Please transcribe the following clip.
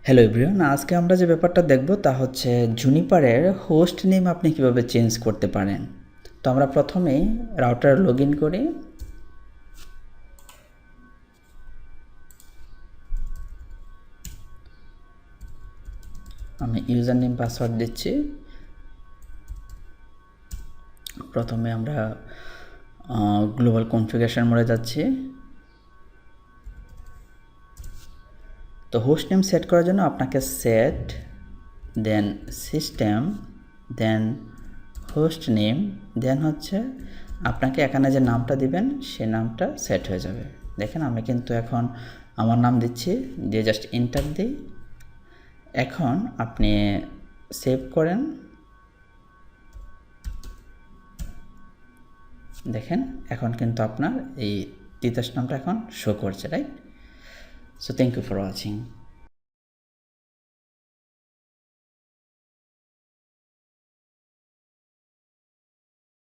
Hello everyone, আজকে আমরা যে ব্যাপারটা দেখব তা হচ্ছে জুনিপারের হোস্ট নেম আপনি কিভাবে চেঞ্জ করতে পারেন। তো আমরা প্রথমেই রাউটার লগ ইন করি। আমি ইউজার নেম পাসওয়ার্ড দিচ্ছি। প্রথমে আমরা গ্লোবাল কনফিগারেশন মোডে যাচ্ছি। তো হোস্ট নেম সেট করার জন্য আপনাকে সেট দেন সিস্টেম দেন হোস্ট নেম দেন হচ্ছে আপনাকে এখানে যে নামটা দিবেন সে নামটা সেট হয়ে যাবে। দেখেন আমি কিন্তু এখন আমার নাম দিচ্ছি, দিয়ে জাস্ট এন্টার দিই। এখন আপনি সেভ করেন, দেখেন এখন কিন্তু আপনার এই তিতাস নামটা এখন শো করছে, right? So thank you for watching.